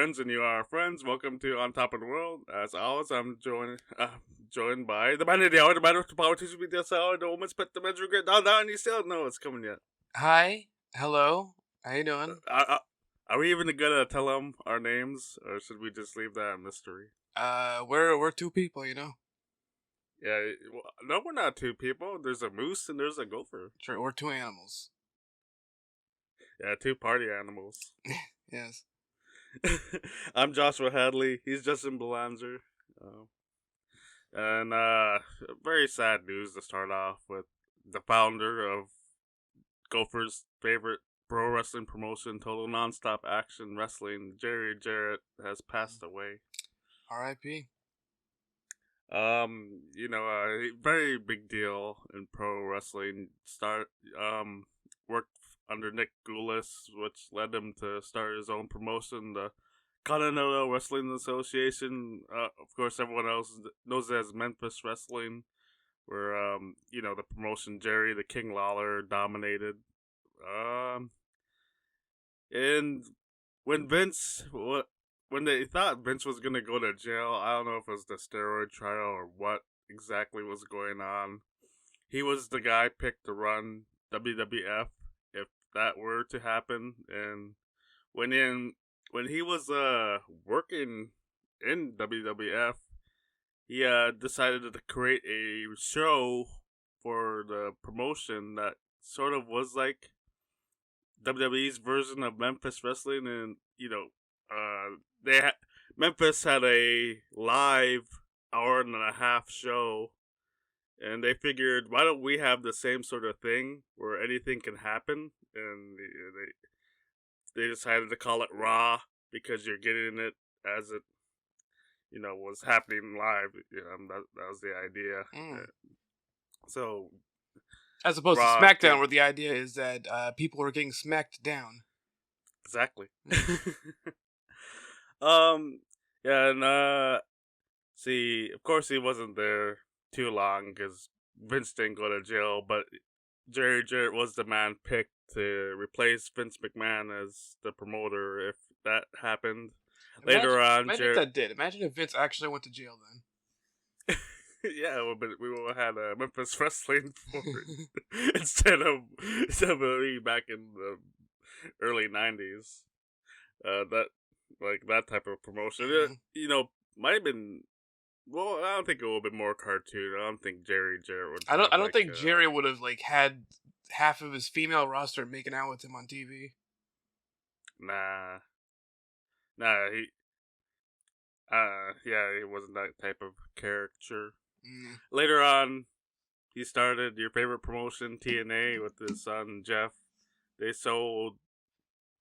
friends and you are our friends. Welcome to On Top of the World. As always, I'm joined by the man of the hour, the man with the power to speak this hour, the woman's pet, the men's regret. Down, and you still know it's coming yet. Hi, hello, how you doing? Are we even gonna tell them our names, or should we just leave that a mystery? We're two people, Yeah, well, no, we're not two people. There's a moose and there's a gopher. Sure, we're two animals. Yeah, two party animals. Yes. I'm Joshua Hadley. He's Justin Belanzer. And very sad news to start off with. The founder of Gopher's favorite pro wrestling promotion, Total Nonstop Action Wrestling, Jarrett, has passed away. R.I.P. A very big deal in pro wrestling. Worked under Nick Goulas, which led him to start his own promotion, the Continental Wrestling Association. Of course, everyone else knows it as Memphis Wrestling, where the promotion Jerry the King Lawler dominated. And when they thought Vince was gonna go to jail, I don't know if it was the steroid trial or what exactly was going on. He was the guy picked to run WWF if that were to happen. And when he was working in WWF, he decided to create a show for the promotion that sort of was like WWE's version of Memphis Wrestling, and Memphis had a live hour and a half show, and they figured, why don't we have the same sort of thing where anything can happen? And they decided to call it Raw because you're getting it as it was happening live. That was the idea. So as opposed Raw, to SmackDown, where the idea is that people are getting smacked down. Exactly. See, of course he wasn't there too long because Vince didn't go to jail, but Jarrett was the man picked to replace Vince McMahon as the promoter if that happened. Later on, imagine if that did. Imagine if Vince actually went to jail then. Yeah, but we would have had Memphis Wrestling for it instead of WWE back in the early 90s. That type of promotion. Might have been. Well, I don't think it would have been more cartoon. I don't think Jarrett would. I don't think Jerry would have had half of his female roster making out with him on TV. Nah. He wasn't that type of character. Later on, he started your favorite promotion, TNA, with his son Jeff. They sold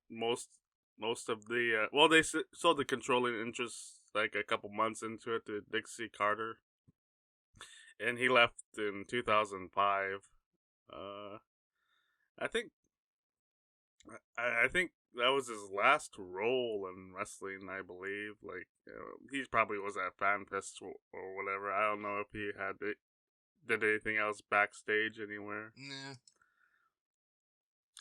most of the they sold the controlling interest like a couple months into it to Dixie Carter, and he left in 2005. I think that was his last role in wrestling, I believe. He probably was at FanFest or whatever. I don't know if he did anything else backstage anywhere. Yeah.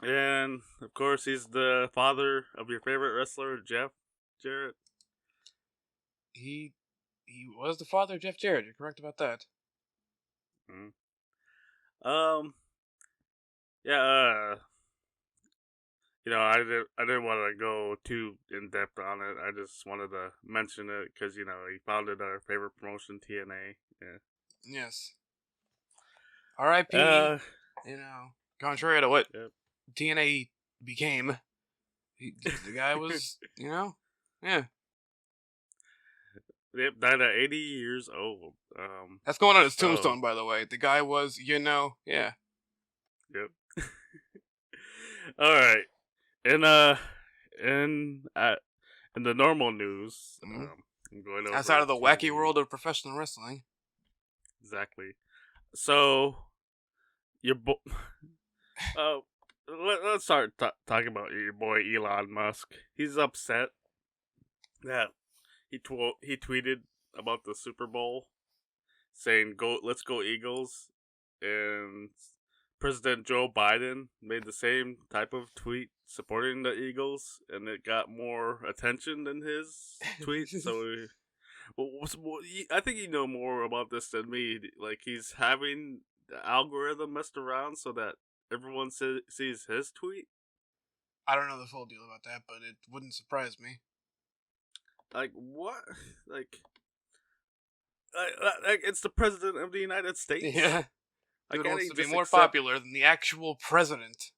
And of course, he's the father of your favorite wrestler, Jarrett. He was the father of Jeff Jarrett. You're correct about that. I didn't want to go too in depth on it. I just wanted to mention it because he founded our favorite promotion, TNA. Yeah. Yes. R.I.P. Contrary to what TNA became, the guy was, yeah. Yep, died at 80 years old. That's going on his tombstone, by the way. The guy was, yeah. Yep. All right. In the normal news, I'm going over outside of the wacky world of professional wrestling. Exactly. So, let's start talking about your boy Elon Musk. He's upset that he tweeted about the Super Bowl, saying let's go Eagles," and President Joe Biden made the same type of tweet supporting the Eagles, and it got more attention than his tweet. So, I think you know more about this than me. Like, he's having the algorithm messed around so that everyone sees his tweet. I don't know the full deal about that, but it wouldn't surprise me. Like, what? Like, it's the president of the United States. Yeah. Why Dude can't wants he to be just more accept? popular than the actual president.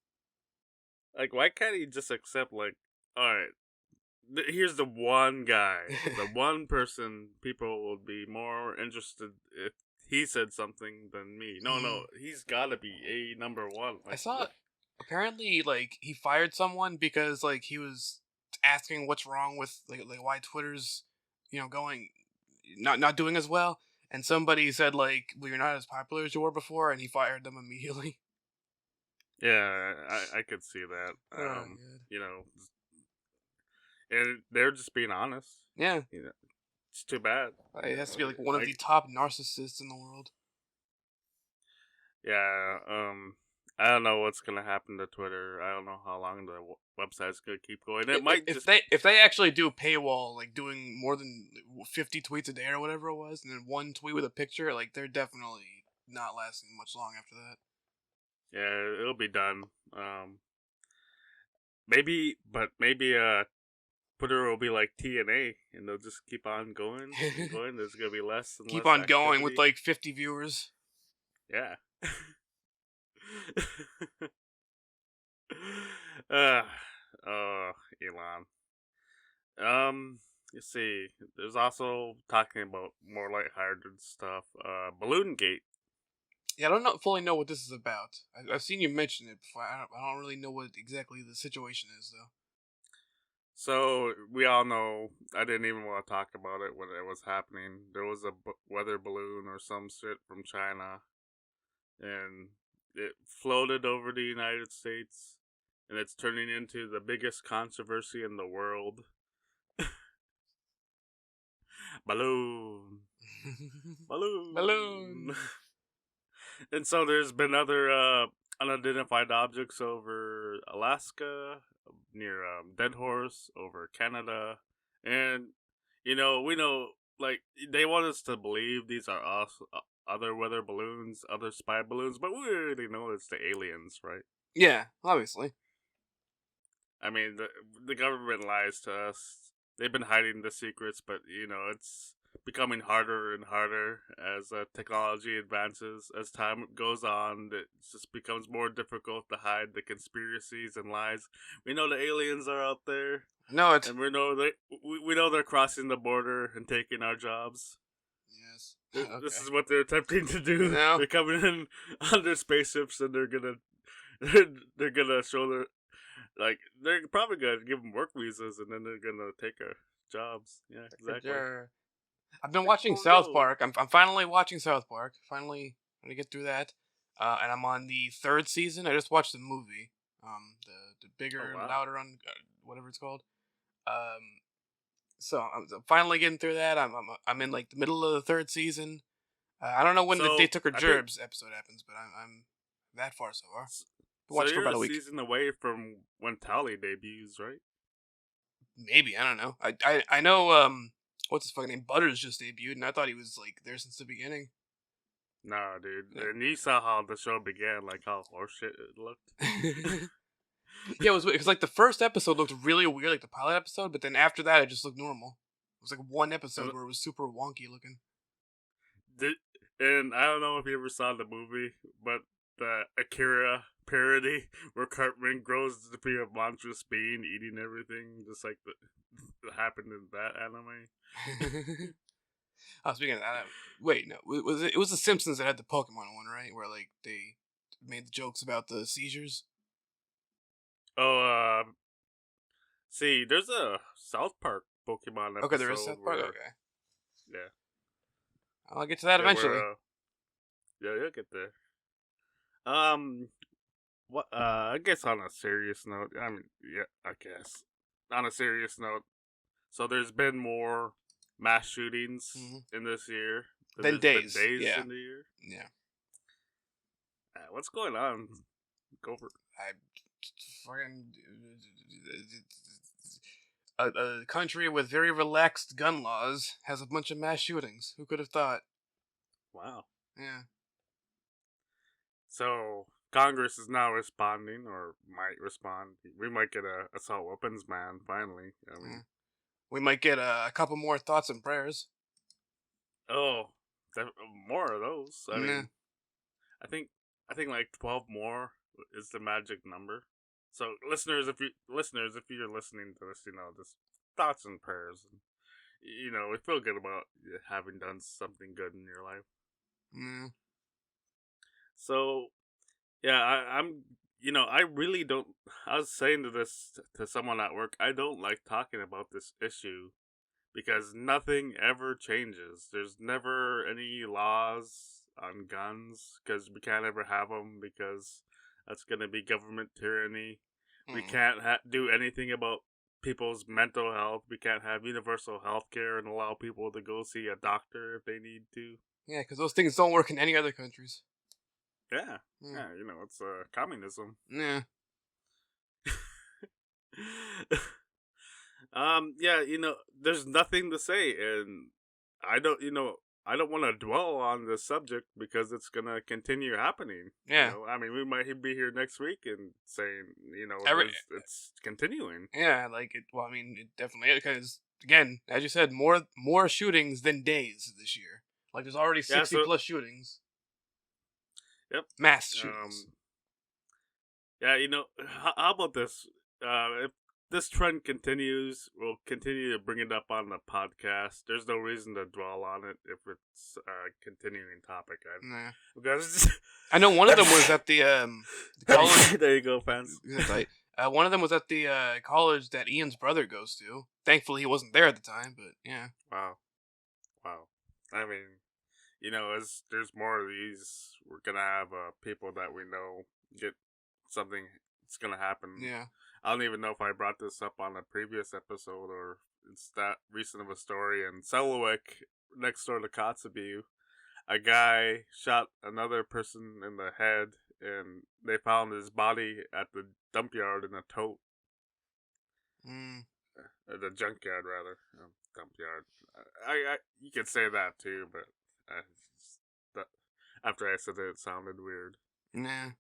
Like, why can't he just accept? Like, all right, here's the one guy, the one person people would be more interested if he said something than me. No, he's got to be a number one. Like, I saw what? apparently like he fired someone because like he was asking what's wrong with like why Twitter's going not doing as well, and somebody said like, well, you're not as popular as you were before, and he fired them immediately. Yeah, I could see that. Oh god. You know, and they're just being honest. Yeah, You know, it's too bad. it has to be like one of Like, the top narcissists in the world. yeah. I don't know what's gonna happen to Twitter. I don't know how long the website's gonna keep going. It might If just if they actually do paywall, like doing more than 50 tweets a day or whatever it was, and then one tweet with a picture, like they're definitely not lasting much long after that. yeah, it'll be done. Maybe Twitter will be like TNA, and they'll just keep on going and going. There's gonna be less and Keep less on going with activity. like 50 viewers. Yeah. uh, oh, Elon. You see, there's also talking about more lighthearted stuff. Balloon Gate. Yeah, I don't fully know what this is about. I've seen you mention it before. I don't really know what exactly the situation is though. So we all know. I didn't even want to talk about it when it was happening. There was a weather balloon or some shit from China, and it floated over the United States, and it's turning into the biggest controversy in the world. Balloon. Balloon. Balloon. And so there's been other unidentified objects over Alaska, near Dead Horse, over Canada, and we know, like, they want us to believe these are other weather balloons, other spy balloons, but we already know it's the aliens, right? Yeah, obviously. I mean, the government lies to us. They've been hiding the secrets, but it's becoming harder and harder as technology advances. As time goes on, it just becomes more difficult to hide the conspiracies and lies. We know the aliens are out there, No, it's and we know they're crossing the border and taking our jobs. yes. This Okay. is what they're attempting to do. No. They're coming in on their spaceships, and they're gonna show their, like, they're probably gonna give them work visas, and then they're gonna take our jobs. Yeah, exactly. Sure. I've been watching Oh South no! Park. I'm finally watching South Park. Finally gonna get through that. And I'm on the 3rd season. I just watched the movie. The Oh bigger, wow! louder on whatever it's called. So I'm finally getting through that. I'm in like the middle of the 3rd season. I don't know when the So They Took Her I think Gerbs episode happens, but I'm that far so far. so. Watched for You're about a a week. season away from when Tally debuts, right? Maybe, I don't know. I know what's his fucking name? Butters just debuted, and I thought he was like there since the beginning. Nah, dude. Yeah. And you saw how the show began, like how horseshit it looked. Yeah, it was because like the first episode looked really weird, like the pilot episode, but then after that, it just looked normal. It was like one episode where it was super wonky looking. And I don't know if you ever saw the movie, but the Akira parody where Cartman grows to be a monstrous being eating everything, just like that happened in that anime. Oh, speaking of that, wait, no, it was the Simpsons that had the Pokemon one, right? Where like they made the jokes about the seizures. Oh, see, there's a South Park Pokemon episode. Okay, there is South Park. Where, Okay, yeah, I'll get to that yeah, eventually. where, yeah, you'll get there. What? I guess on a serious note, I mean, yeah, I guess on a serious note. So there's been more mass shootings in this year Then there's days, been days yeah, in the year. yeah. What's going on, Gopher? fucking a country with very relaxed gun laws has a bunch of mass shootings. Who could have thought? Wow. Yeah. So Congress is now responding, or might respond. We might get a assault weapons ban finally. I mean, Yeah. We might get a couple more thoughts and prayers. oh, more of those. I Yeah. mean, I think like 12 more is the magic number. So listeners, if you're listening to this, just thoughts and prayers, and we feel good about having done something good in your life. Yeah. So yeah, I really don't. I was saying to someone at work, I don't like talking about this issue because nothing ever changes. There's never any laws on guns because we can't ever have them because that's going to be government tyranny. We can't do anything about people's mental health. We can't have universal health care and allow people to go see a doctor if they need to. Yeah, because those things don't work in any other countries. Yeah, it's communism. Yeah. Yeah, there's nothing to say, and I don't want to dwell on this subject because it's gonna continue happening. Yeah. I mean, we might be here next week and saying, it's continuing. Yeah, well, I mean, it definitely is, because, again, as you said, more shootings than days this year. Like, there's already 60 plus shootings. Yep. Mass shootings. Yeah, how about this? If this trend continues, we'll continue to bring it up on the podcast. There's no reason to dwell on it if it's a continuing topic. I know one of them was at the college. There you go, fans. One of them was at the college that Ian's brother goes to. Thankfully, he wasn't there at the time, but yeah. Wow. I mean, as there's more of these, we're gonna have people that we know get something. It's gonna happen. Yeah. I don't even know if I brought this up on a previous episode or it's that recent of a story. In Selawik, next door to Kotzebue, a guy shot another person in the head, and they found his body at the dump yard in a tote. The junkyard, rather. Dump yard. You could say that too, but after I said it sounded weird. Nah.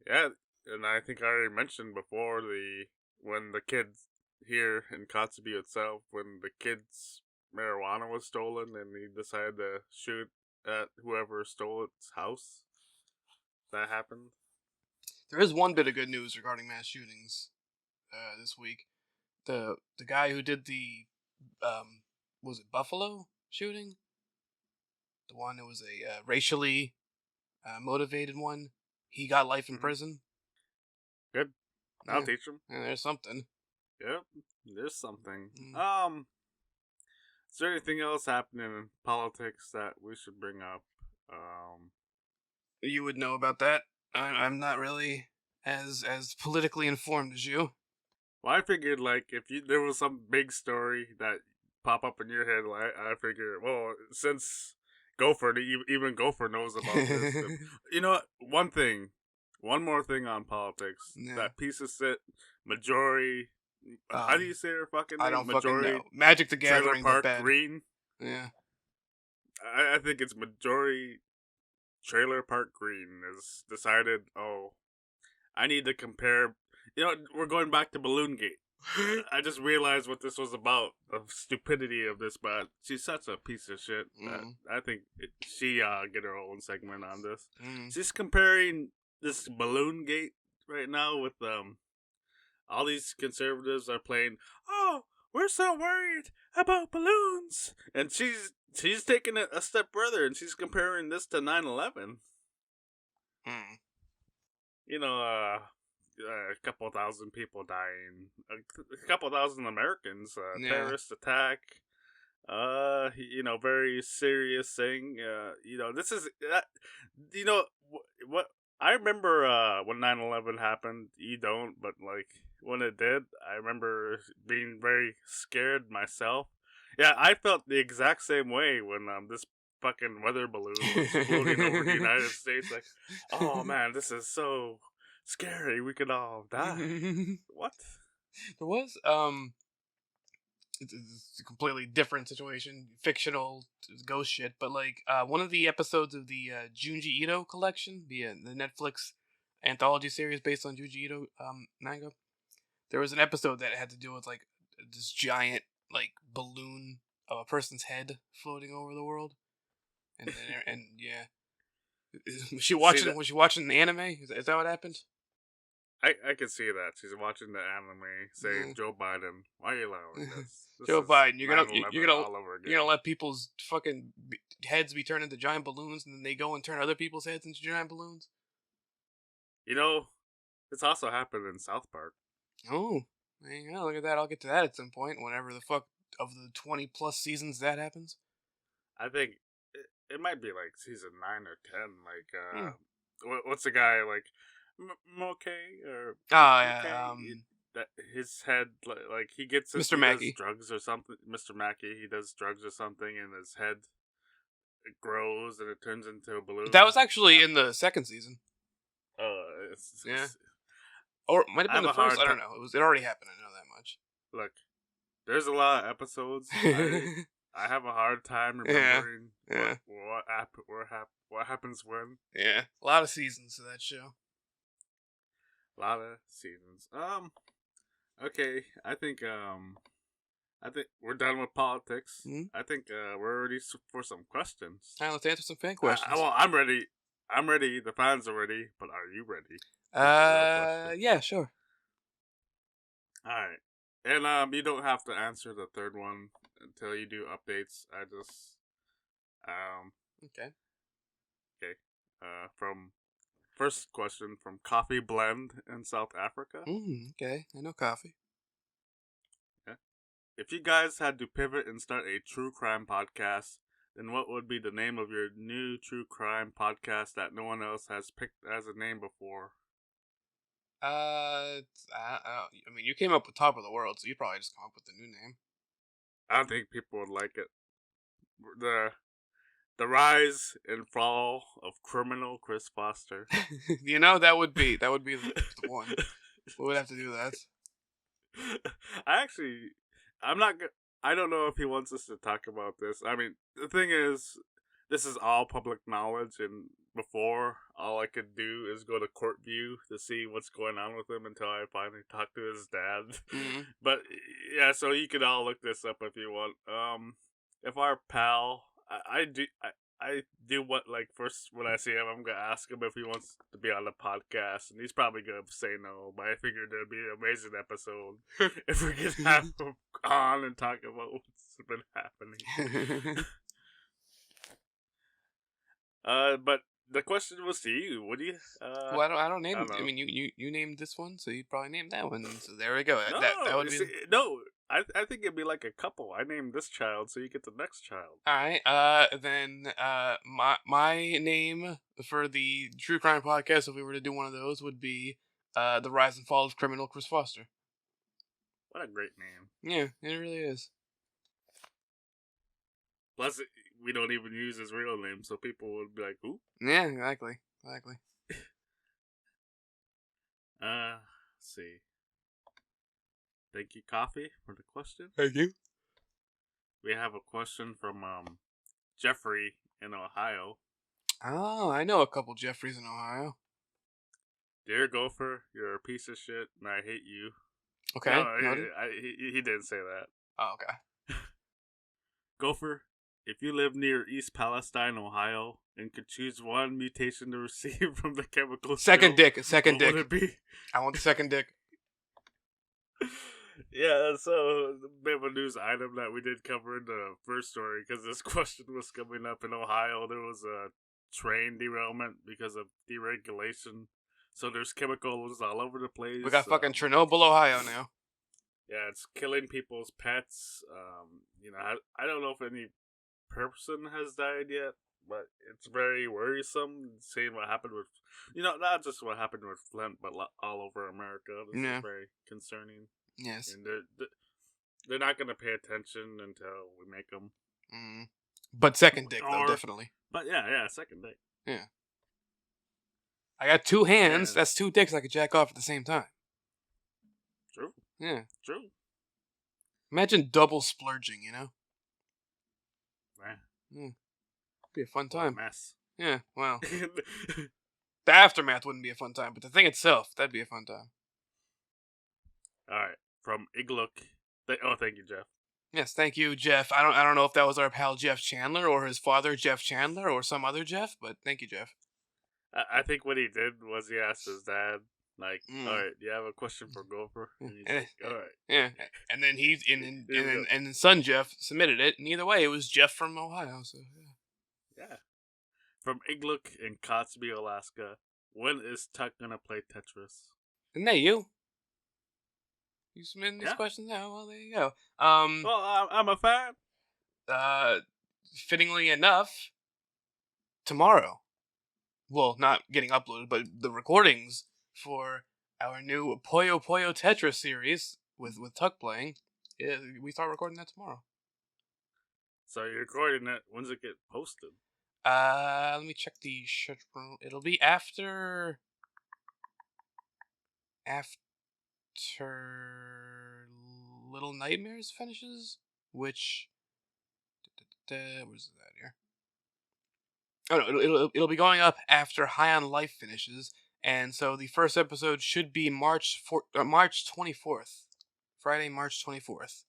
Yeah, and I think I already mentioned before when the kids here in Kotzebue itself, when the kids' marijuana was stolen and he decided to shoot at whoever stole its house. That happened. There is one bit of good news regarding mass shootings this week. The guy who did the was it Buffalo shooting? The one that was a racially motivated one. He got life in prison. Good. I'll teach him. Yeah, there's something. Yep, there's something. Is there anything else happening in politics that we should bring up? You would know about that. I'm not really as politically informed as you. Well, I figured if there was some big story that pop up in your head, I figured, well, since Gopher, even Gopher knows about this. You know what? One more thing on politics. Yeah. That piece of shit, majority. How do you say her fucking name? I don't majority fucking know. Magic the Gathering. Trailer Park Green. Yeah. I think it's majority Trailer Park Green has decided, I need to compare. We're going back to Balloon Gate. I just realized what this was about, the stupidity of this, but she's such a piece of shit that I think she get her own segment on this. She's comparing this Balloon Gate right now with all these conservatives are playing, oh, we're so worried about balloons, and she's taking it a step further, and she's comparing this to 9/11. A couple thousand people dying, a couple thousand Americans, terrorist attack, very serious thing. This is what I remember when 9/11 happened. You don't, but when it did, I remember being very scared myself. Yeah, I felt the exact same way when this fucking weather balloon was floating over the United States. Oh man, this is so scary. We could all die. There What? was it's a completely different situation, fictional ghost shit. But like one of the episodes of the Junji Ito collection, the Netflix anthology series based on Junji Ito manga, there was an episode that had to do with like this giant like balloon of a person's head floating over the world, and yeah, was she See watching? that? Was she watching the anime? Is that what happened? I can see that. She's watching the anime. Say Yeah. Joe Biden. Why are you allowing this? This Joe is Biden, 9/11 all over again. you're gonna let people's fucking heads be turned into giant balloons, and then they go and turn other people's heads into giant balloons. You know, it's also happened in South Park. Oh, yeah, look at that. I'll get to that at some point. Whenever the fuck of the 20+ seasons that happens. I think it might be like season 9 or 10. Like, Hmm. what's the guy like? Moke or Oh Moke? yeah, That his head like he gets Mr. he does Mackey. drugs or something. Mr. Mackey, he does drugs or something, and his head it grows and it turns into a balloon. That was actually in the second season. Yeah. Or it might have I been the have a hard first. I don't know. It already happened. I know that much. Look, there's a lot of episodes. I have a hard time remembering Yeah. what happens when. Yeah, a lot of seasons to that show. A lot of seasons. Okay, I think we're done with politics. Mhm. I think we're ready for some questions. All right, let's answer some fan questions. Well, I'm ready. I'm ready. The fans are ready, but are you ready? Question. Yeah, sure. All right, and you don't have to answer the third one until you do updates. I just Okay. from first question from Coffee Blend in South Africa. Okay. I know coffee. If you guys had to pivot and start a true crime podcast, then what would be the name of your new true crime podcast that no one else has picked as a name before? I mean, you came up with Top of the World, so you probably just come up with the new name. I don't think people would like it. The rise and fall of criminal Chris Foster. You know, that would be the one. We would have to do that. I don't know if he wants us to talk about this. I mean, the thing is, this is all public knowledge, and before, all I could do is go to court view to see what's going on with him until I finally talk to his dad. Mm-hmm. But yeah, so you can all look this up if you want. If our pal, I do what, like, first when I see him, I'm gonna ask him if he wants to be on the podcast, and he's probably gonna say no, but I figured it'd be an amazing episode if we could have him on and talk about what's been happening. But the question was to you. What do you? Well, I don't name. I don't know. I mean, you named this one, so you'd probably name that one. So there we go. No, that would be. no. I think it'd be like a couple. I named this child, so you get the next child. All right. Then my name for the true crime podcast, if we were to do one of those, would be The Rise and Fall of Criminal Chris Foster. What a great name. Yeah, it really is. Plus, we don't even use his real name, so people would be like, "Who?" Yeah, exactly. Let's see. Thank you, Coffee, for the question. Thank you. We have a question from Jeffrey in Ohio. Oh, I know a couple Jeffreys in Ohio. Dear Gopher, you're a piece of shit, and I hate you. Okay. No, he didn't say that. Oh, okay. Gopher, if you live near East Palestine, Ohio, and could choose one mutation to receive from the chemical Second spill, dick. what would it be? I want the second dick. Yeah, so a bit of a news item that we did cover in the first story, because this question was coming up in Ohio. There was a train derailment because of deregulation. So there's chemicals all over the place. We got fucking Chernobyl, Ohio now. Yeah, it's killing people's pets. I don't know if any person has died yet, but it's very worrisome seeing what happened with, not just what happened with Flint, but all over America. This is very concerning. Yes. And they're not going to pay attention until we make them. But second dick, though, definitely. But yeah, second dick. Yeah. I got 2 hands. Yeah. That's 2 dicks I could jack off at the same time. True. Yeah. True. Imagine double splurging, you know? Man, Yeah. Be a fun what a time. mess. Yeah, well. The aftermath wouldn't be a fun time, but the thing itself, that'd be a fun time. All right, from Iglook. Thank you, Jeff. Yes, thank you, Jeff. I don't know if that was our pal Jeff Chandler or his father Jeff Chandler or some other Jeff, but thank you, Jeff. I think what he did was he asked his dad, like, "All Mm. right, do you have a question for Gopher?" And he's Eh, like, "All right." Yeah, and then he's Here we go. and then son Jeff submitted it, and either way, it was Jeff from Ohio. So yeah. Yeah. From Iglook in Kotzebue, Alaska. When is Tuck gonna play Tetris? Isn't that you? You submitting these Yeah. questions now? Well, there you go. Well, I'm a fan. Fittingly enough, tomorrow. Well, not getting uploaded, but the recordings for our new Puyo Puyo Tetris series with Tuck playing. We start recording that tomorrow. So you're recording it. When's it get posted? Let me check the schedule. It'll be after Little Nightmares finishes, which where's that here? Oh no, it'll be going up after High on Life finishes, and so the first episode should be March 24th, Friday, March 24th.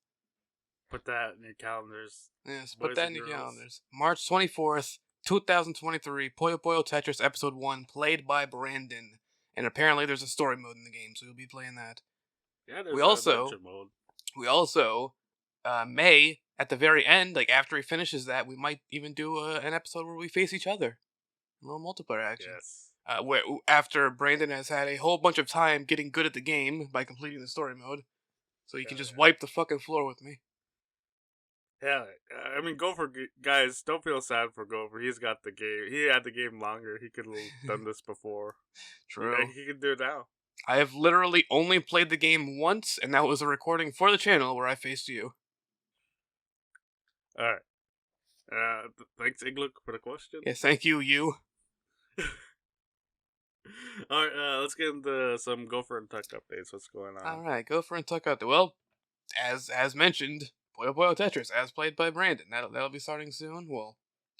Put that in your calendars. Yes, boys put that and in your girls. calendars. March 24th, 2023. Puyo Puyo Tetris Episode 1, played by Brandon, and apparently there's a story mode in the game, so you'll be playing that. Yeah, there's We an also- adventure mode. We also may, at the very end, like after he finishes that, we might even do an episode where we face each other. A little multiplayer action. Yes. Where after Brandon has had a whole bunch of time getting good at the game by completing the story mode, so he can just wipe the fucking floor with me. Yeah, I mean, Gopher, guys, don't feel sad for Gopher. He's got the game. He had the game longer. He could have done this before. True. Yeah, he can do it now. I have literally only played the game once, and that was a recording for the channel where I faced you. All right. Thanks, Iglook, for the question. Yes, thank you, you. All right, let's get into some Gopher and Tuck updates. What's going on? All right, Gopher and Tuck out there. Well, as mentioned, Puyo Puyo Tetris, as played by Brandon. That'll be starting soon. Well,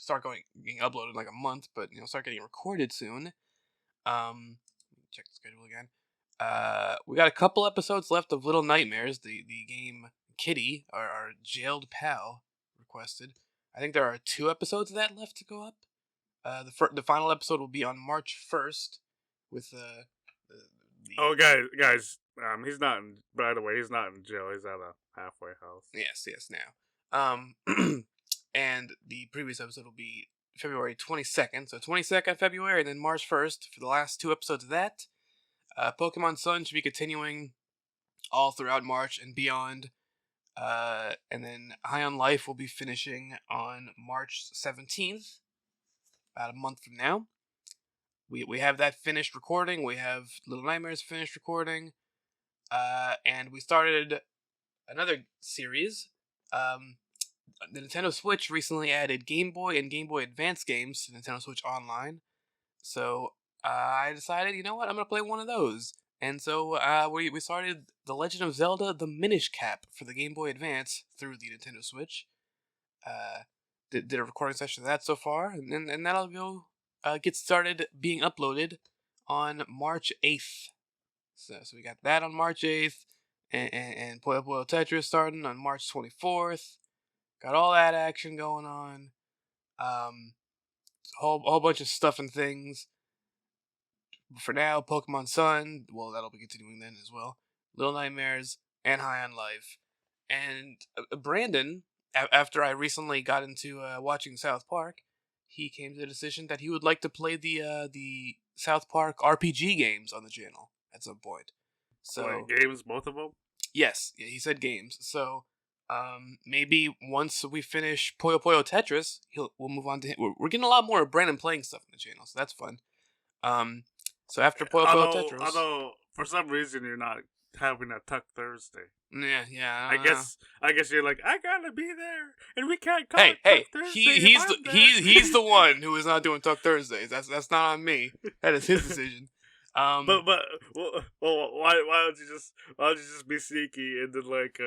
getting uploaded in like a month, but start getting recorded soon. Check the schedule again. We got a couple episodes left of Little Nightmares, the game Kitty, our jailed pal, requested. I think there are 2 episodes of that left to go up. The final episode will be on March 1st with the Oh, guys, he's not in. By the way, he's not in jail. He's at a halfway house. Yes, now. And the previous episode will be February 22nd. So 22nd February, and then March 1st for the last 2 episodes of that. Pokemon Sun should be continuing all throughout March and beyond. And then High on Life will be finishing on March 17th, about a month from now. We have that finished recording. We have Little Nightmares finished recording. And we started another series. The Nintendo Switch recently added Game Boy and Game Boy Advance games to Nintendo Switch Online. So I decided, you know what, I'm going to play one of those. And so we started The Legend of Zelda, the Minish Cap for the Game Boy Advance through the Nintendo Switch. Did a recording session of that so far, and that'll go get started being uploaded on March 8th. So we got that on March 8th, and Puyo Puyo Tetris starting on March 24th. Got all that action going on. Whole bunch of stuff and things. For now, Pokemon Sun, well, that'll be continuing then as well. Little Nightmares, and High on Life. And Brandon, after I recently got into watching South Park, he came to the decision that he would like to play the South Park RPG games on the channel at some point. So Wait, games, both of them? Yes, yeah, he said games. So maybe once we finish Puyo Puyo Tetris, we'll move on to him. We're getting a lot more of Brandon playing stuff on the channel, so that's fun. So after Puyo Puyo Tetris, although for some reason you're not having a Tuck Thursday. Yeah. I guess you're like, I gotta be there, and we can't call it Tuck Thursday. He's the one who is not doing Tuck Thursdays. That's not on me. That is his decision. But why don't you just be sneaky and then like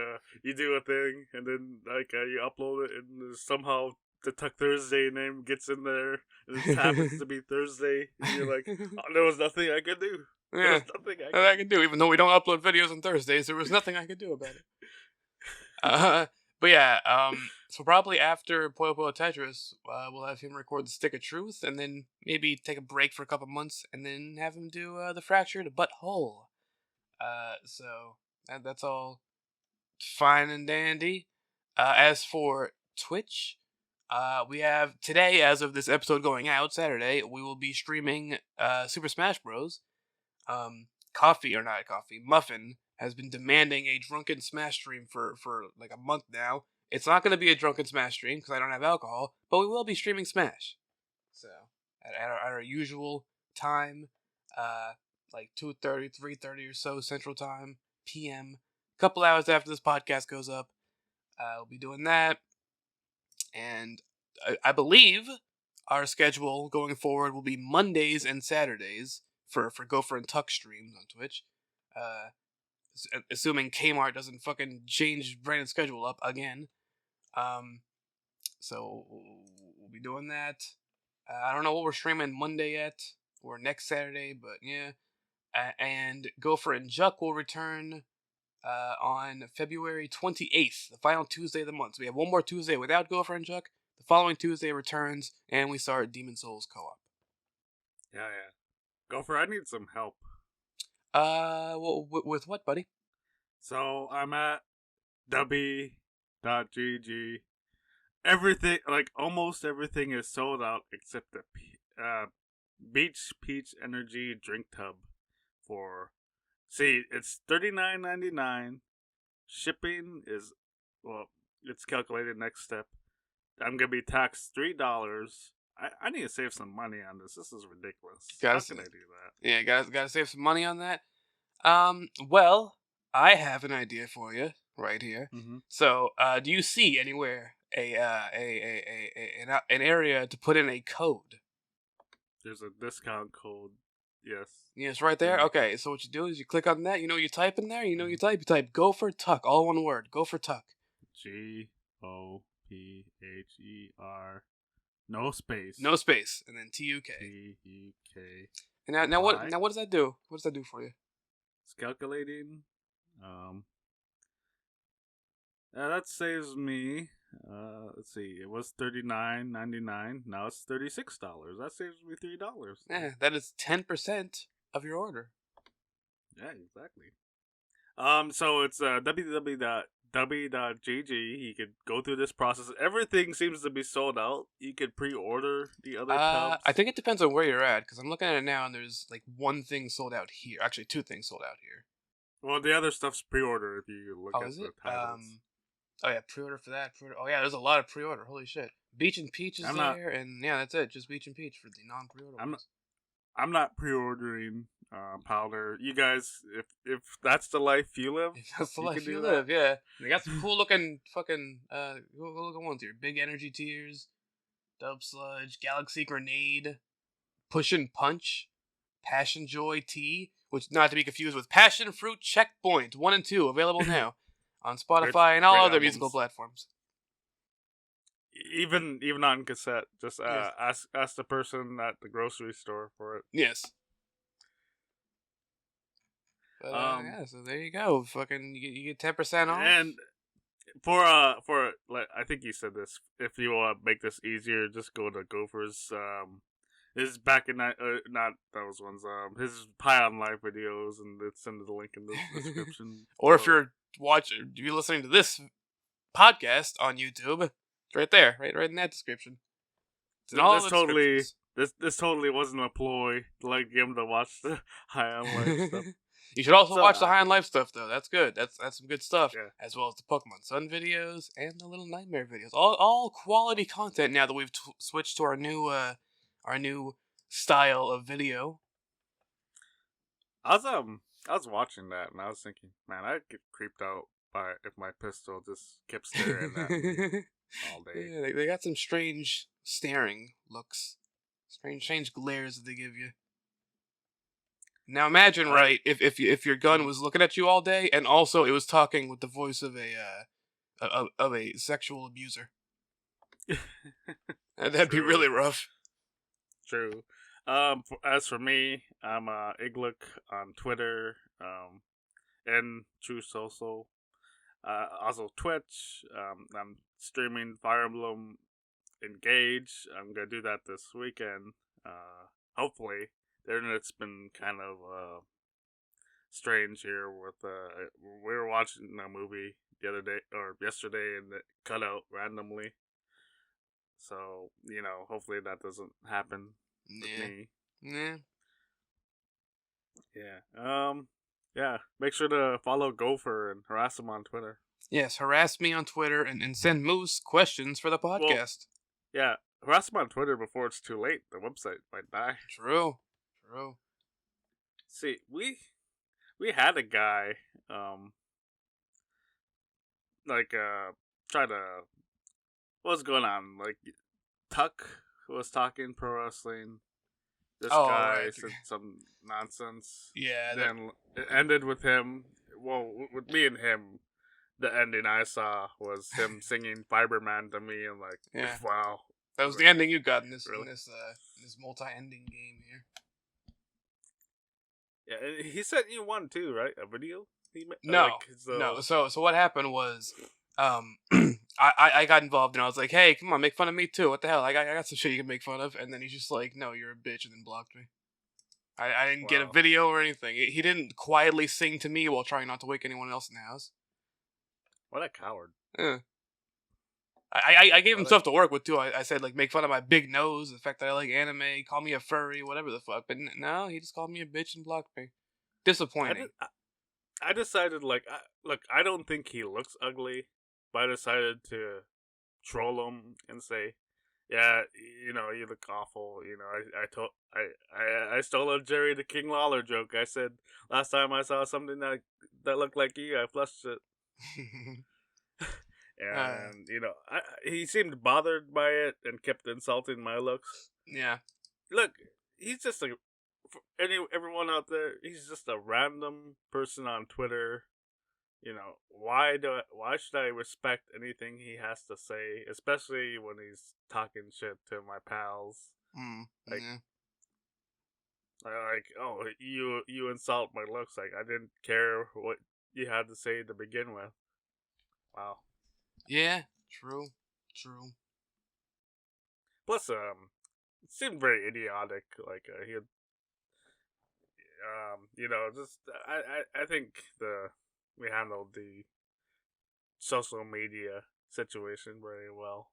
you do a thing and then like you upload it and somehow the Tuck Thursday name gets in there and it just happens to be Thursday and you're like, oh, there was nothing I could do. There Yeah, was nothing I could do. Even though we don't upload videos on Thursdays, there was nothing I could do about it. But yeah, so probably after Puyo Puyo Tetris, we'll have him record the Stick of Truth, and then maybe take a break for a couple months, and then have him do the Fractured Butthole. So that's all fine and dandy. As for Twitch, we have today, as of this episode going out, Saturday, we will be streaming Super Smash Bros. Muffin has been demanding a drunken Smash stream for like a month now. It's not going to be a drunken Smash stream because I don't have alcohol, but we will be streaming Smash. So at our usual time, like 2:30, 3:30 or so Central Time, PM. A couple hours after this podcast goes up, we'll be doing that. And I believe our schedule going forward will be Mondays and Saturdays for Gopher and Tuck streams on Twitch. Assuming Kmart doesn't fucking change Brandon's schedule up again. So we'll be doing that. I don't know what we're streaming Monday yet or next Saturday, but yeah. And Gopher and Juck will return on February 28th, the final Tuesday of the month. So we have one more Tuesday without Gopher and Juck. The following Tuesday returns, and we start Demon Souls co-op. Yeah. Gopher, I need some help. Well, with what, buddy? So I'm at w.gg. Everything, like almost everything, is sold out except the Beach Peach Energy drink tub. It's $39.99. Shipping is, well, it's calculated next step. I'm gonna be taxed $3. I need to save some money on this. This is ridiculous. How can I do that? Yeah, gotta save some money on that. Well, I have an idea for you right here. Mm-hmm. So, do you see anywhere an area to put in a code? There's a discount code. Yes. Yes, right there. Yeah. Okay, so what you do is you click on that. You know what you type in there. You type Gopher Tuck, all one word. Gopher Tuck. GOPHER. No space. No space, and then TUK. TUK. And now what does that do? What does that do for you? It's calculating. That saves me. Let's see. It was $39.99. Now it's $36. That saves me $3. Yeah, that is 10% of your order. Yeah, exactly. So it's www.gg. You could go through this process. Everything seems to be sold out. You could pre-order the other tubs. I think it depends on where you're at, because I'm looking at it now, and there's like one thing sold out here. Actually, two things sold out here. Well, the other stuff's pre-order if you look at the titles. Oh yeah, pre-order for that. Oh yeah, there's a lot of pre-order. Holy shit. Beach and Peach is there, and yeah, that's it. Just Beach and Peach for the non-pre-order ones. I'm not pre-ordering powder. You guys, if that's the life you live, if that's the life you live, yeah. They got some cool looking fucking cool looking ones here. Big Energy Tears, Dub Sludge, Galaxy Grenade, Push and Punch, Passion Joy Tea, which not to be confused with Passion Fruit Checkpoint 1 and 2, available now on Spotify and all other musical platforms. Even on cassette, just ask the person at the grocery store for it. Yes. Yeah, so there you go. Fucking, you get 10% off. And for like I think you said this. If you want to make this easier, just go to Gopher's. His back in not those ones. His Pie on Life videos, and it's in the link in the description. Or if you're listening to this podcast on YouTube. Right there, right in that description. This totally wasn't a ploy to like get him to watch the High on Life stuff. You should also watch the High on Life stuff though. That's good. That's some good stuff. Yeah. As well as the Pokemon Sun videos and the Little Nightmare videos. All quality content now that we've switched to our new style of video. Awesome. I was watching that and I was thinking, man, I'd get creeped out by if my pistol just kept staring at me all day. Yeah, they got some strange staring looks, strange glares that they give you. Now imagine, I right, if your gun was looking at you all day, and also it was talking with the voice of a sexual abuser. That'd be True. really rough. True. As for me, I'm Iglook on Twitter, and True Social. Also Twitch. I'm streaming Fire Emblem Engage. I'm gonna do that this weekend. Hopefully, the internet's been kind of strange here. With we were watching a movie the other day or yesterday, and it cut out randomly. So hopefully that doesn't happen with Yeah. me. Yeah. Yeah. Yeah. Make sure to follow Gopher and harass him on Twitter. Yes, harass me on Twitter and send Moose questions for the Well, podcast. yeah. Harass him on Twitter before it's too late. The website might die. True. See, we had a guy, like try to what's going on? Like Tuck was talking pro wrestling. This Oh, guy right. said some nonsense. Yeah. Then it ended with him. Well, with me and him, the ending I saw was him singing Fiberman to me, and like, Yeah. wow, That was the ending you got in this Really? this multi-ending game here. yeah. And he sent you one too, right? A video. No, like, no. So what happened was, I got involved and I was like, hey, come on, make fun of me too. What the hell? I got some shit you can make fun of. And then he's just like, no, you're a bitch, and then blocked me. I didn't get a Wow. video or anything. He didn't quietly sing to me while trying not to wake anyone else in the house. What a coward. Yeah. I gave him Well, stuff to work with too. I said like make fun of my big nose, the fact that I like anime, call me a furry, whatever the fuck. But no, he just called me a bitch and blocked me. Disappointing. I decided like, look, I don't think he looks ugly, but I decided to troll him and say, yeah, you look awful. I stole a Jerry the King Lawler joke. I said last time I saw something that looked like you, I flushed it. And he seemed bothered by it and kept insulting my looks. Yeah. Look, he's just for everyone out there. He's just a random person on Twitter. Why should I respect anything he has to say, especially when he's talking shit to my pals? Like, Yeah. like, oh, you insult my looks. Like, I didn't care what you had to say to begin with. Wow. Yeah. True. Plus, it seemed very idiotic. Like, he had, just I think we handled the social media situation very well.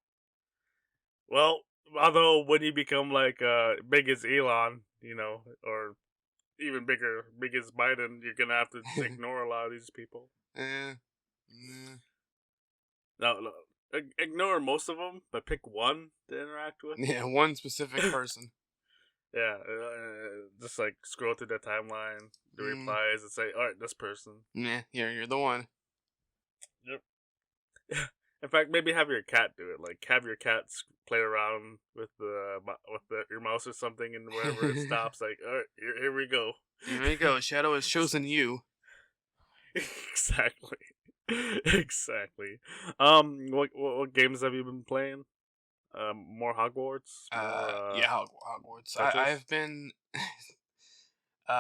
Well, although when you become like big as Elon, or even big as Biden, you're gonna have to ignore a lot of these people. Yeah. No, ignore most of them, but pick one to interact with. Yeah, one specific person. Yeah, just like scroll through the timeline, the replies, and say, "All right, this person." Yeah, you're the one. Yep. In fact, maybe have your cat do it. Like, have your cat play around with your mouse or something, and wherever it stops, like, all right, here we go. Here we go. Shadow has chosen you. Exactly. What games have you been playing? More Hogwarts. Yeah, Hogwarts. Tetris? I've been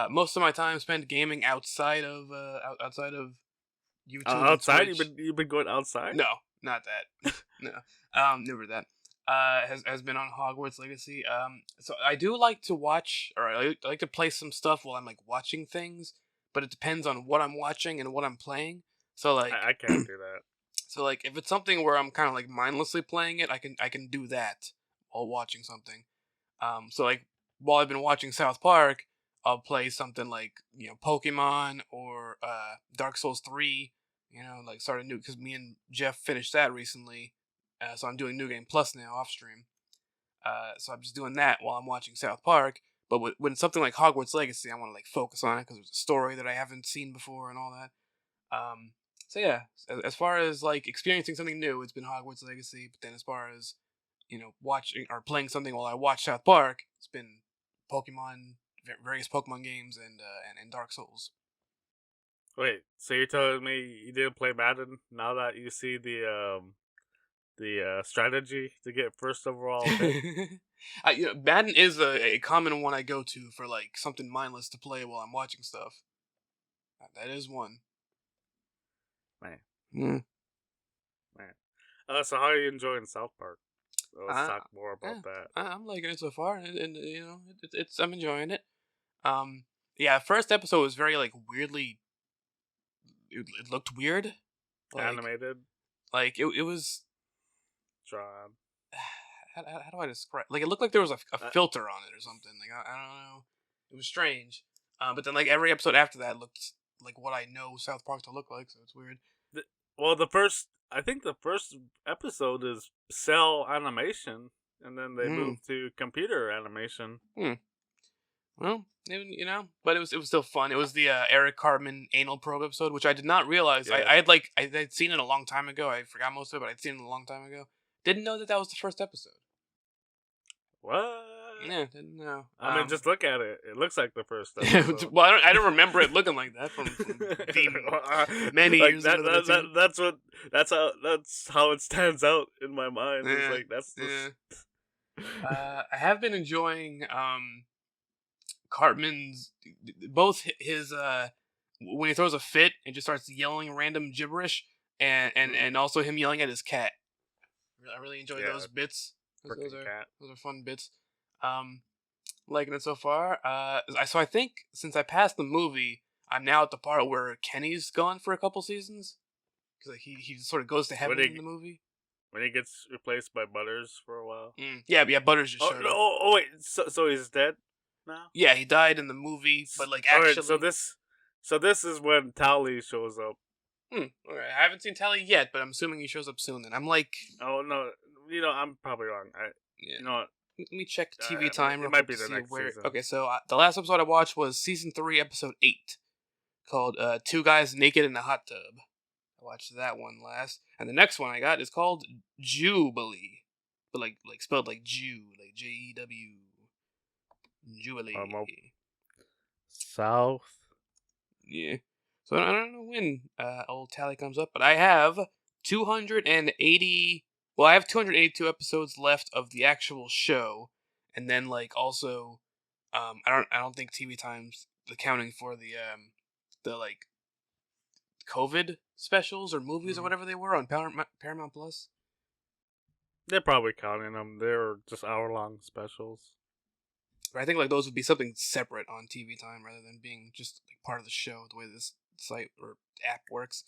most of my time spent gaming outside of YouTube. Outside. And Twitch. You've been going outside. No, not that. No, never that. Has been on Hogwarts Legacy. So I do like to watch, or I like to play some stuff while I'm like watching things, but it depends on what I'm watching and what I'm playing. So like, I can't do that. so like if it's something where I'm kind of like mindlessly playing it, I can do that while watching something. So like while I've been watching South Park, I'll play something like Pokemon or Dark Souls 3. Like started new because me and Jeff finished that recently. So I'm doing New Game Plus now off stream. So I'm just doing that while I'm watching South Park. But when something like Hogwarts Legacy, I want to like focus on it because it's a story that I haven't seen before and all that. So yeah, as far as like experiencing something new, it's been Hogwarts Legacy. But then as far as watching or playing something while I watch South Park, it's been Pokemon, various Pokemon games, and Dark Souls. Wait, so you're telling me you didn't play Madden now that you see the strategy to get first overall pick? Madden is a common one I go to for like something mindless to play while I'm watching stuff. That is one. Man, Mm. man. So how are you enjoying South Park? Let's Uh, talk more about that. I'm liking it so far, and it's I'm enjoying it. Yeah, first episode was very like weirdly. It looked weird, Animated, like it was. drawn. How do I describe? Like it looked like there was a filter on it or something. Like I don't know. It was strange. But then like every episode after that looked like what I know South Park to look like, so it's weird. Well, I think the first episode is cell animation, and then they move to computer animation. Well, but it was still fun. It was the Eric Cartman anal probe episode, which I did not realize. Yeah. I'd seen it a long time ago. I forgot most of it, but I'd seen it a long time ago. Didn't know that was the first episode. What? Yeah, didn't know. I mean, just look at it. It looks like the first episode. Well, I don't remember it looking like that from many years ago. That's how it stands out in my mind. Yeah, it's like that's. I have been enjoying Cartman's both his when he throws a fit and just starts yelling random gibberish, and also him yelling at his cat. I really enjoy those bits. Those are fun bits. Liking it so far. So I think since I passed the movie, I'm now at the part where Kenny's gone for a couple seasons because like he sort of goes to heaven in the movie. When he gets replaced by Butters for a while. Yeah, Butters just showed up. Oh wait, so he's dead now? Yeah, he died in the movie, but like actually. Alright, so this is when Tally shows up. Alright, I haven't seen Tally yet, but I'm assuming he shows up soon. Then I'm like, oh no, I'm probably wrong. You know what? Let me check TV time. It might be the next season. Okay, so the last episode I watched was season 3, episode 8, called "Two Guys Naked in a Hot Tub." I watched that one last, and the next one I got is called Jubilee, but like spelled like Jew, like JEW. Jubilee. South. Yeah. So I don't know when old Tally comes up, but I have 280. Well, I have 282 episodes left of the actual show, and then like also, I don't think TV Time's accounting for the like COVID specials or movies or whatever they were on Paramount Plus. They're probably counting them. They're just hour-long specials. But I think like those would be something separate on TV Time rather than being just like part of the show. The way this site or app works.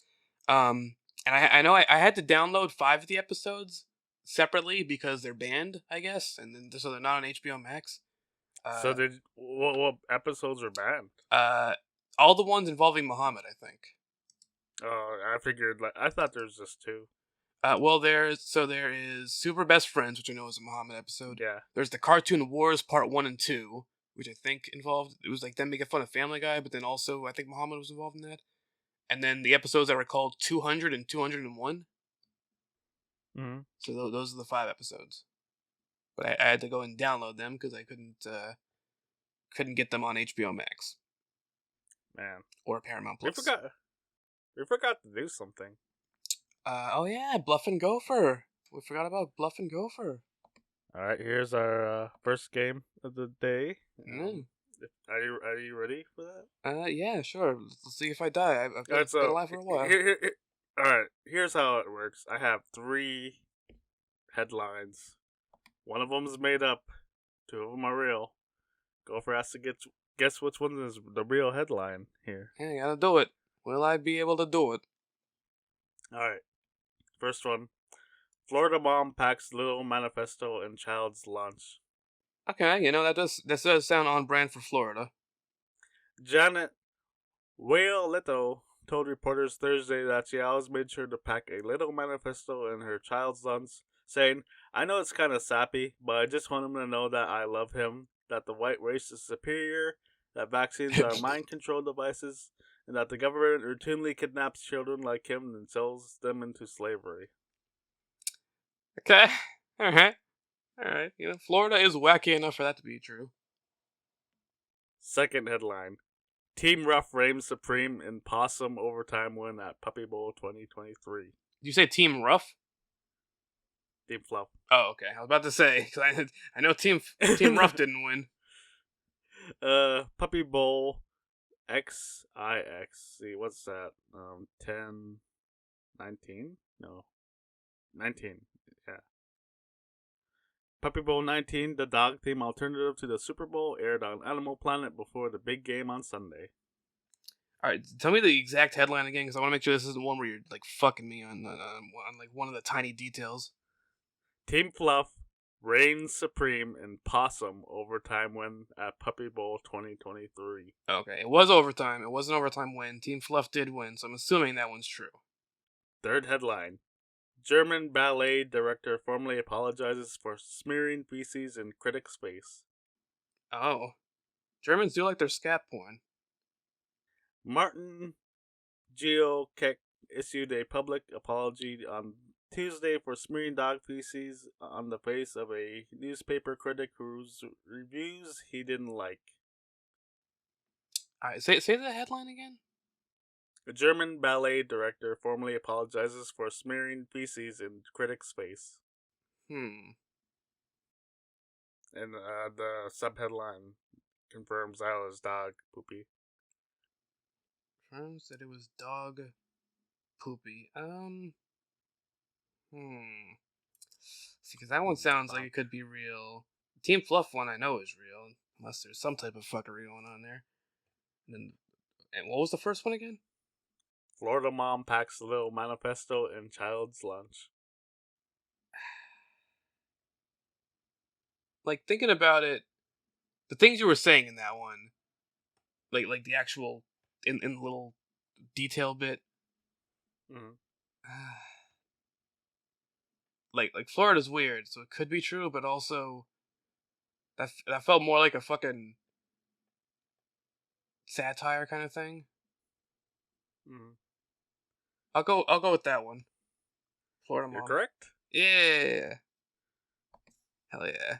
And I know I had to download 5 of the episodes separately because they're banned, I guess, and then so they're not on HBO Max. So what episodes are banned? All the ones involving Muhammad, I think. I figured I thought there was just 2. Well, there is Super Best Friends, which I know is a Muhammad episode. Yeah. There's the Cartoon Wars Part 1 and 2, which I think involved it was like them making fun of Family Guy, but then also I think Muhammad was involved in that. And then the episodes that were called 200 and 201. Mm-hmm. So those are the 5 episodes. But I had to go and download them because I couldn't get them on HBO Max. Man. Or Paramount Plus. We forgot to do something. Oh yeah, Bluffing Gopher. We forgot about Bluffing Gopher. All right, here's our first game of the day. Mm. Are you ready for that? Yeah, sure. Let's see if I die. I've been alive for a while. All right, here's how it works. I have 3 headlines. One of them is made up. 2 of them are real. Gopher has to guess which one is the real headline here. Yeah, you gotta do it. Will I be able to do it? All right. First one. Florida mom packs little manifesto in child's lunch. Okay, that does sound on brand for Florida. Janet Whale-Little told reporters Thursday that she always made sure to pack a little manifesto in her child's lunch, saying, "I know it's kind of sappy, but I just want him to know that I love him, that the white race is superior, that vaccines are mind control devices, and that the government routinely kidnaps children like him and sells them into slavery. Okay. All right. All right. You know, Florida is wacky enough for that to be true. Second headline. Team Rough reigns supreme in possum overtime win at Puppy Bowl 2023. Did you say Team Rough? Team Fluff. Oh, okay. I was about to say, because I know Team Rough didn't win. Puppy Bowl XIX. See, what's that? 10, 19? No. 19. Yeah. Puppy Bowl 19, the dog theme alternative to the Super Bowl, aired on Animal Planet before the big game on Sunday. All right, tell me the exact headline again, because I want to make sure this isn't one where you're like fucking me on like one of the tiny details. Team Fluff reigns supreme in possum overtime win at Puppy Bowl 2023. Okay, it was overtime. It was an overtime win. Team Fluff did win, so I'm assuming that one's true. Third headline. German ballet director formally apologizes for smearing feces in critics' face. Oh. Germans do like their scat porn. Martin Geokeck issued a public apology on Tuesday for smearing dog feces on the face of a newspaper critic whose reviews he didn't like. Alright, say the headline again? A German ballet director formally apologizes for smearing feces in critics' face. And the subheadline confirms that was dog poopy. Confirms that it was dog poopy. See, because that one sounds like it could be real. Team Fluff one I know is real, unless there's some type of fuckery going on there. And what was the first one again? Florida mom packs a little manifesto in child's lunch. Like, thinking about it, the things you were saying in that one, like the actual in the little detail bit, like Florida's weird, so it could be true, but also that felt more like a fucking satire kind of thing. I'll go with that one. Florida mom. You're correct? Yeah. Hell yeah.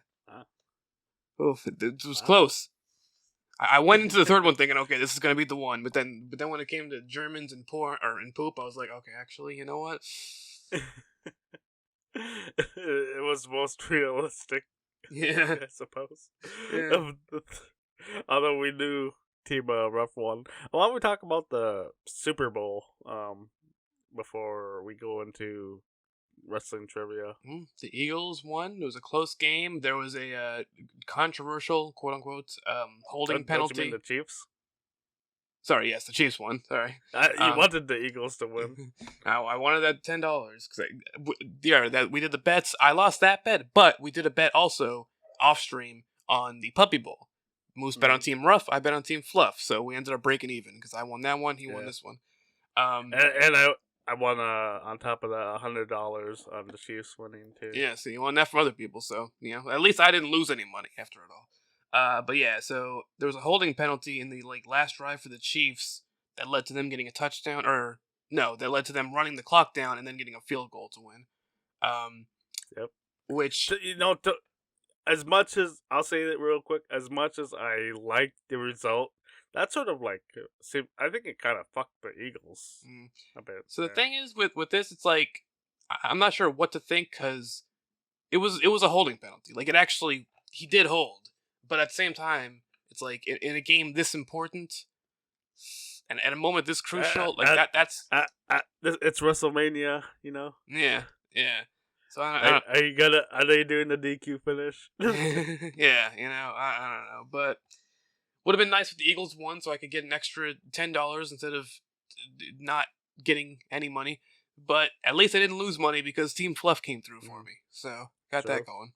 Oof, it was close. I went into the third one thinking, okay, this is gonna be the one, but then when it came to Germans and porn or in poop, I was like, okay, actually, you know what? It was most realistic. Yeah, I suppose. Yeah. Although we knew Team Rough won. Why don't we talk about the Super Bowl before we go into wrestling trivia? The Eagles won. It was a close game. There was a controversial, quote unquote, holding penalty. Don't you mean the Chiefs? Sorry, yes, the Chiefs won. Sorry, you wanted the Eagles to win. I wanted that $10 because that we did the bets. I lost that bet, but we did a bet also off stream on the Puppy Bowl. Moose bet on Team Rough. I bet on Team Fluff. So we ended up breaking even because I won that one. He won this one. And I won on top of that $100 on the Chiefs winning too. Yeah, so you won that from other people. So at least I didn't lose any money after it all. But yeah, so there was a holding penalty in the last drive for the Chiefs that led to them getting a touchdown, or no, that led to them running the clock down and then getting a field goal to win. Yep. Which as much as I'll say it real quick, as much as I liked the result, that sort of I think it kind of fucked the Eagles a bit. So the thing is with this, it's like I'm not sure what to think because it was a holding penalty. Like it actually he did hold, but at the same time, it's like in a game this important and at a moment this crucial, that's it's WrestleMania, you know. Yeah. So are they doing the DQ finish? Yeah, I don't know, but would have been nice if the Eagles won, so I could get an extra $10 instead of not getting any money. But at least I didn't lose money because Team Fluff came through for me, so got that going.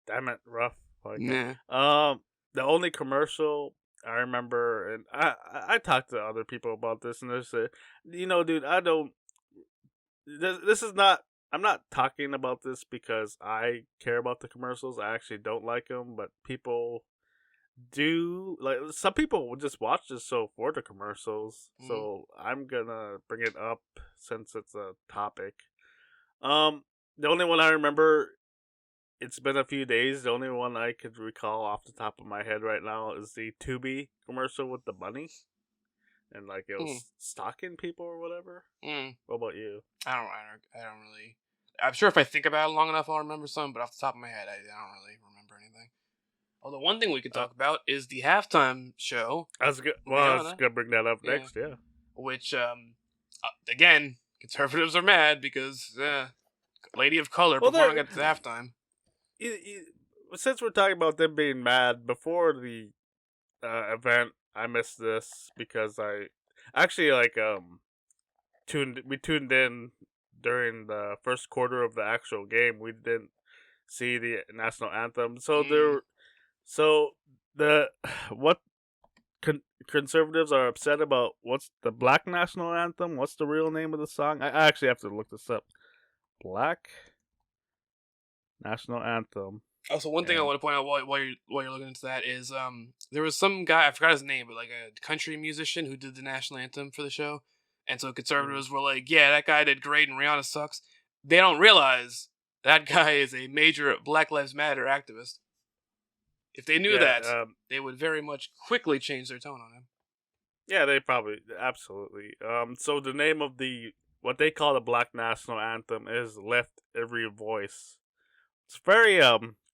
Damn it, rough. Yeah. The only commercial I remember, and I talked to other people about this, and they said, dude, I don't. This is not I'm not talking about this because I care about the commercials. I actually don't like them, but people do. Like some people will just watch this show for the commercials. Mm. So I'm gonna bring it up since it's a topic. Um, the only one I remember, it's been a few days. The only one I could recall off the top of my head right now is the Tubi commercial with the bunny, and like it Mm. was stalking people or whatever. Mm. What about you? I don't really. I'm sure if I think about it long enough, I'll remember some. But off the top of my head, I don't really remember anything. Although one thing we could Uh, talk about is the halftime show, I was good. Well, I was Rihanna. gonna bring that up Yeah, next. Yeah. which again, conservatives are mad because lady of color Well, performing at the halftime. since we're talking about them being mad before the event, I missed this because I actually tuned in during the first quarter of the actual game. We didn't see the national anthem, Mm. so the what conservatives are upset about. What's the black national anthem? What's the real name of the song? I actually have to look this up. Black national anthem. Also, one thing I And want to point out while you're looking into that is there was some guy, I forgot his name, but like a country musician who did the national anthem for the show, and so mm, conservatives were like, "Yeah, that guy did great, and Rihanna sucks." They don't realize that guy is a major Black Lives Matter activist. If they knew yeah, that, they would very much quickly change their tone on him. yeah, they probably absolutely. So the name of the what they call the black national anthem is "Lift Every Voice." It's very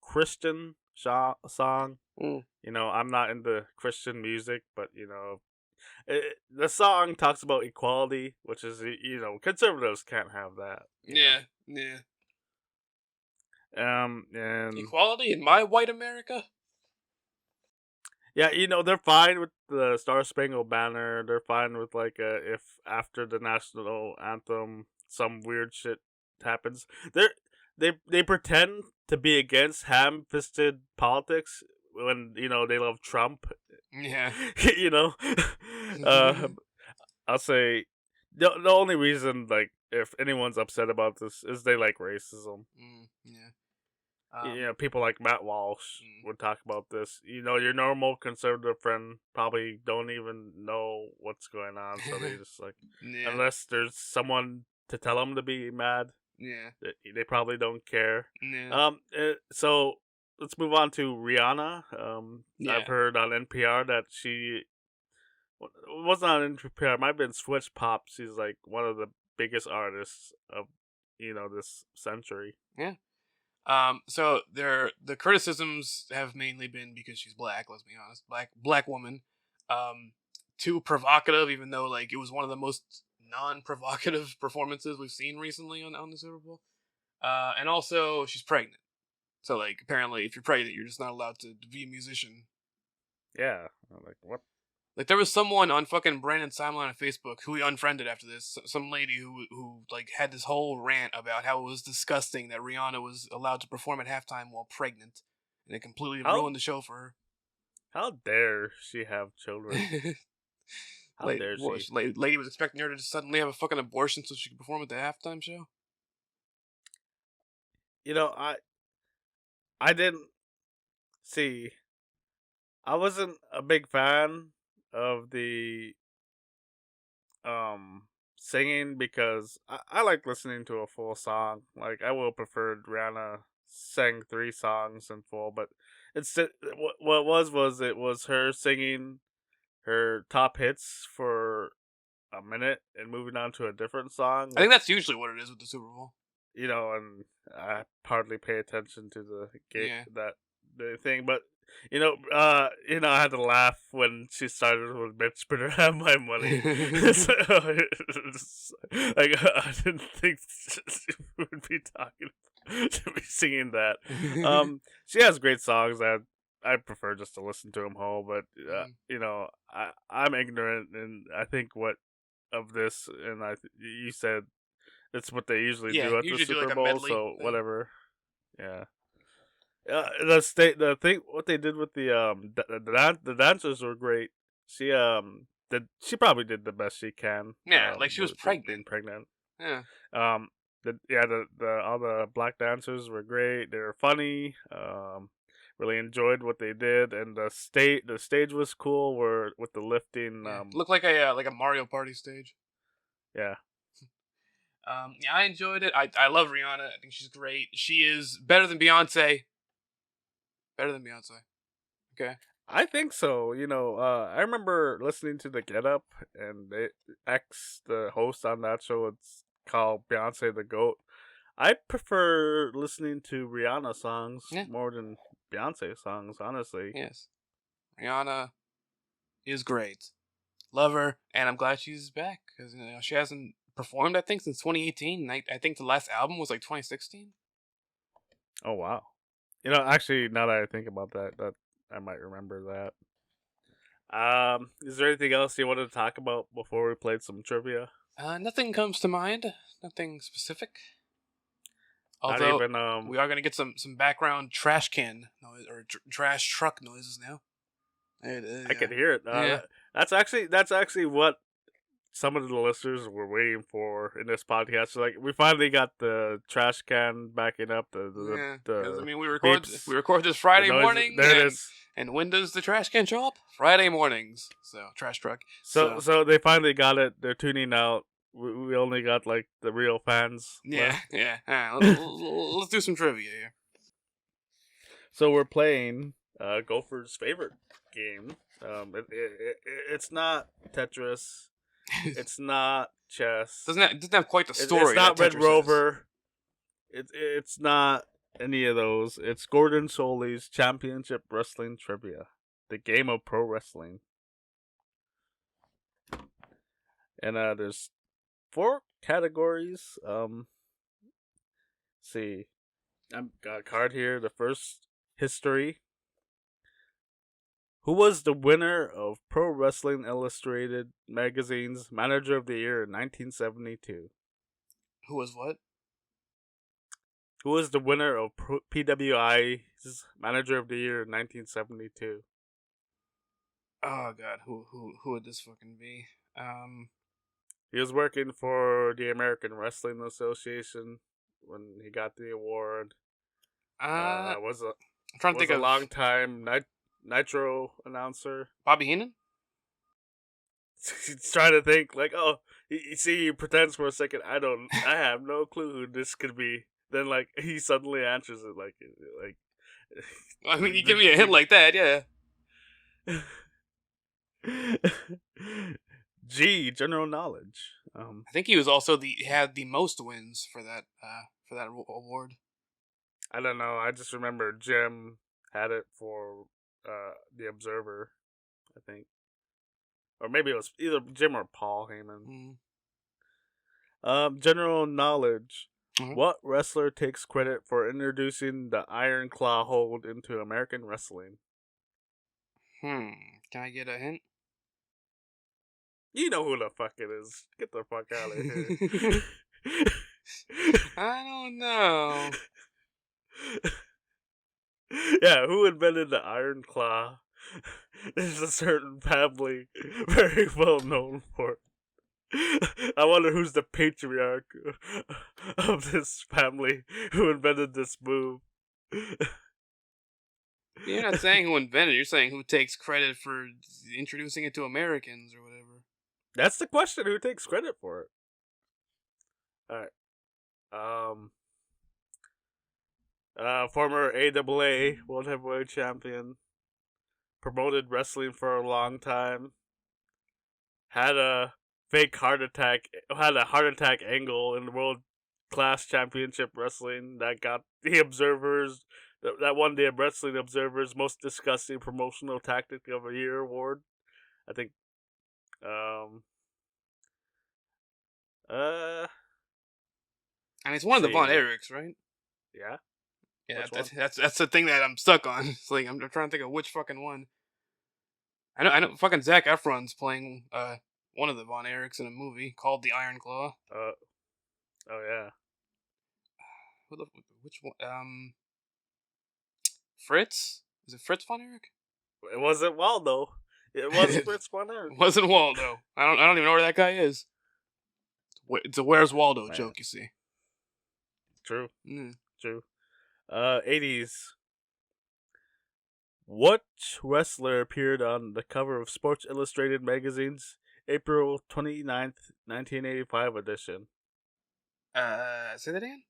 Christian song. Mm. You know, I'm not into Christian music, but the song talks about equality, which is conservatives can't have that. Yeah, yeah. And Equality in my white America. yeah, they're fine with the Star Spangled Banner. They're fine with like if after the national anthem some weird shit happens. They pretend to be against ham-fisted politics when they love Trump. Yeah. you know, uh, I'll say the only reason like if anyone's upset about this is they like racism. Yeah. People like Matt Walsh Mm. would talk about this. Your normal conservative friend probably don't even know what's going on, so they just like, Yeah. unless there's someone to tell them to be mad, Yeah. they probably don't care. Yeah. So let's move on to Rihanna. I've Yeah. heard on NPR that it wasn't on NPR. It might have been Switch Pop. She's like one of the biggest artists of this century. Yeah. So the criticisms have mainly been because she's black. Let's be honest, black woman. Um, Too provocative, even though like it was one of the most non-provocative performances we've seen recently on the Super Bowl. And also she's pregnant. So like apparently, if you're pregnant, you're just not allowed to be a musician. Yeah, I'm like what? Like there was someone on fucking Brandon's timeline on Facebook who he unfriended after this. Some lady who like had this whole rant about how it was disgusting that Rihanna was allowed to perform at halftime while pregnant, and it completely How ruined the show for how dare she have children? her. How dare she? Lady was expecting her to just suddenly have a fucking abortion so she could perform at the halftime show. You know, I didn't see. I wasn't a big fan of the singing because I like listening to a full song. Like I will prefer Rihanna sang 3 songs in full, but what it was her singing her top hits for a minute and moving on to a different song, I think which that's usually what it is with the Super Bowl. and I hardly pay attention to the Yeah. the thing, but I had to laugh when she started with "Bitch better have my money." So, like I didn't think she would be to be singing that. She has great songs that I prefer just to listen to them whole, but Mm. I'm ignorant, and I think what of this, and you said it's what they usually Yeah, do at the usually do like Super a Bowl, medley so thing. whatever. Yeah. The thing what they did with the dancers were great. She probably did the best she can Yeah, like she was with being pregnant. pregnant. Yeah. Um the all the black dancers were great. They were funny. Really enjoyed what they did, and the stage was cool. Where with the lifting, Yeah, looked like a Mario Party stage. yeah, Yeah, I enjoyed it. I love Rihanna. I think she's great. She is better than Beyonce. Better than Beyonce. Okay. I think so. I remember listening to the Get Up, and the host on that show, it's called Beyonce the Goat. I prefer listening to Rihanna songs Yeah. more than Beyonce songs, honestly. Yes. Rihanna is great. Love her, and I'm glad she's back because she hasn't performed I think since 2018. And I think the last album was like 2016. Oh wow. Actually, now that I think about that I might remember that. Is there anything else you wanted to talk about before we played some trivia? Nothing comes to mind. Nothing specific. Not Although even we are gonna get some background trash can noise or trash truck noises now. I can hear it. Yeah. That's actually what some of the listeners were waiting for in this podcast. Like we finally got the trash can backing up Yeah, the because I mean we beeps, record this the Friday noises. morning. There it is. And when does the trash can show up? Friday mornings. So trash truck. So they finally got it. They're tuning out. We only got like the real fans. Yeah, left. yeah. Let's do some trivia here. So we're playing Gopher's favorite game. It's not Tetris. It's not chess. Doesn't have quite the story. It's not that Red Tetris Rover. It's not any of those. It's Gordon Soley's Championship Wrestling Trivia, the game of pro wrestling. And there's 4 categories. See, I've got a card here. The first, history. Who was the winner of Pro Wrestling Illustrated magazine's Manager of the Year in 1972? Who was what? Who was the winner of PWI's Manager of the Year in 1972? Oh God, who would this fucking be? He was working for the American Wrestling Association when he got the award. Was I'm trying to think a of long time Nitro announcer. Bobby Heenan. He's trying to think like, oh, he pretends for a second. I have no clue who this could be. Then like he suddenly answers it like. I mean, you give me a hint like that, yeah. G, general knowledge. I think he was also had the most wins for that award. I don't know. I just remember Jim had it for the Observer, I think, or maybe it was either Jim or Paul Heyman. General knowledge. Mm-hmm. What wrestler takes credit for introducing the Iron Claw hold into American wrestling? Can I get a hint? You know who the fuck it is. Get the fuck out of here. I don't know. Yeah, who invented the Iron Claw? There's a certain family very well known for it. I wonder who's the patriarch of this family who invented this move. You're not saying who invented it, you're saying who takes credit for introducing it to Americans or whatever. That's the question, who takes credit for it? Alright. Former AAA World Heavyweight Champion. Promoted wrestling for a long time. Had a heart attack angle in the World Class Championship Wrestling that got the Observers, that won the Wrestling Observer's Most Disgusting Promotional Tactic of the Year award. I think, and it's one of the Von Erichs, right? Yeah. Yeah, that's the thing that I'm stuck on. It's like I'm trying to think of which fucking one. I know. Fucking Zac Efron's playing one of the Von Erichs in a movie called The Iron Claw. Oh yeah. Which one? Fritz? Is it Fritz Von Erich? It wasn't Waldo. It was Fritz Von Erich. It wasn't Waldo. I don't even know where that guy is. It's a Where's Waldo Man. joke, you see. True. Mm. True. 80s. What wrestler appeared on the cover of Sports Illustrated magazine's April 29th, 1985 edition? Say that again?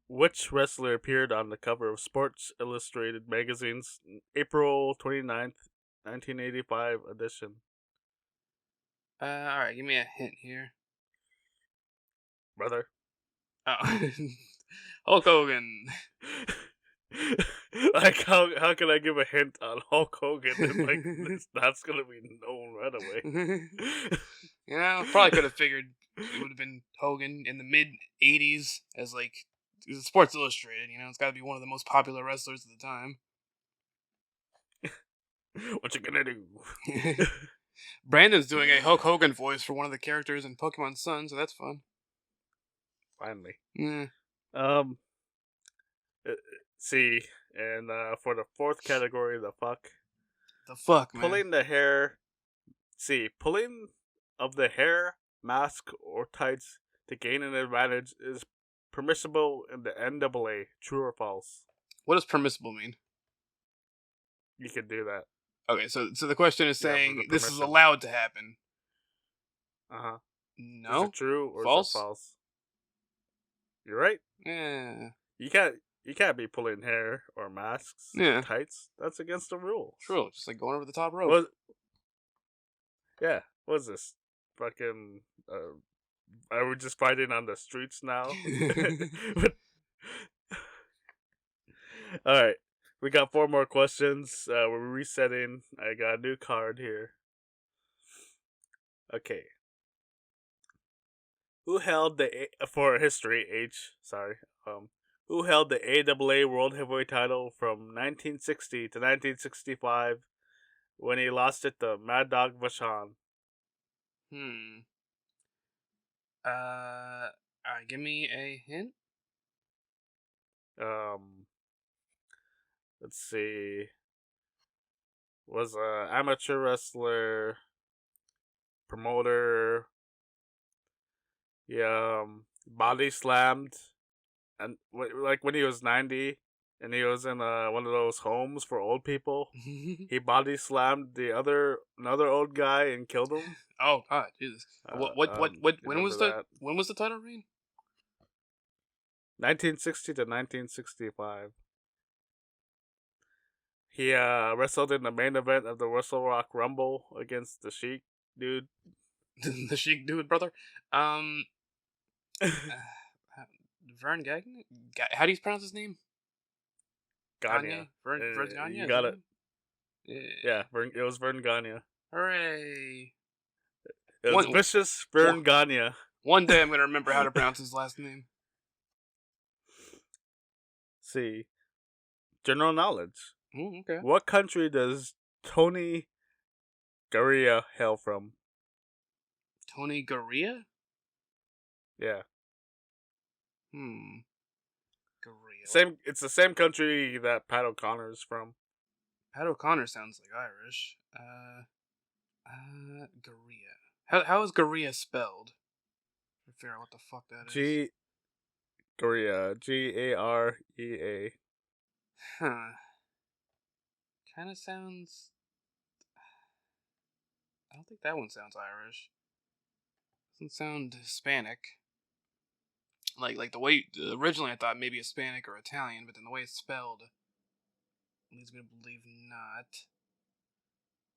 Which wrestler appeared on the cover of Sports Illustrated magazine's April 29th, 1985 edition? Alright, give me a hint here. Brother. Oh. Hulk Hogan. Like how can I give a hint on Hulk Hogan and like that's gonna be known right away? Probably could have figured it would have been Hogan in the mid '80s as like Sports Illustrated. It's got to be one of the most popular wrestlers at the time. What you gonna do? Brandon's doing a Hulk Hogan voice for one of the characters in Pokemon Sun, so that's fun. Finally. Yeah. See, and for the fourth category, the fuck. The fuck, man. Pulling the hair. See, pulling of the hair, mask, or tights to gain an advantage is permissible in the NAA. True or false? What does permissible mean? You can do that. Okay, so the question is Yeah, saying the this is permission. allowed to happen. No. Is it true or false? Is it false? You're right. Yeah. You can't be pulling hair or masks. Yeah. Or tights. That's against the rules. True. Just like going over the top rope. Yeah. What's this? Fucking. Are we just fighting on the streets now? All right. We got 4 more questions. We're resetting. I got a new card here. Okay. Who held for history H? Sorry. Who held the AAA World Heavyweight Title from 1960 to 1965 when he lost it to Mad Dog Vachon? Alright, give me a hint. Let's see. Was a amateur wrestler, promoter. He body slammed, and like when he was 90, and he was in one of those homes for old people. He body slammed another old guy and killed him. Oh God, Jesus! What? When was the title reign? 1960 to 1965. He wrestled in the main event of the Wrestle Rock Rumble against the Sheik dude. The Sheik dude, brother. Vern Gagne? How do you pronounce his name? Gagne. Vern Gagne? You got it. Yeah, it was Vern Gagne. Hooray. It was Vicious Vern Gagne. One day I'm going to remember how to pronounce his last name. See. General knowledge. Okay. What country does Tony Garea hail from? Tony Garea? Yeah. Garea. It's the same country that Pat O'Connor's from. Pat O'Connor sounds like Irish. Garea. How is Garea spelled? I figure out what the fuck that is. Garea. Garea. Huh. Kind of sounds. I don't think that one sounds Irish. Doesn't sound Hispanic. Like the way originally I thought maybe Hispanic or Italian, but then the way it's spelled leads me to believe not.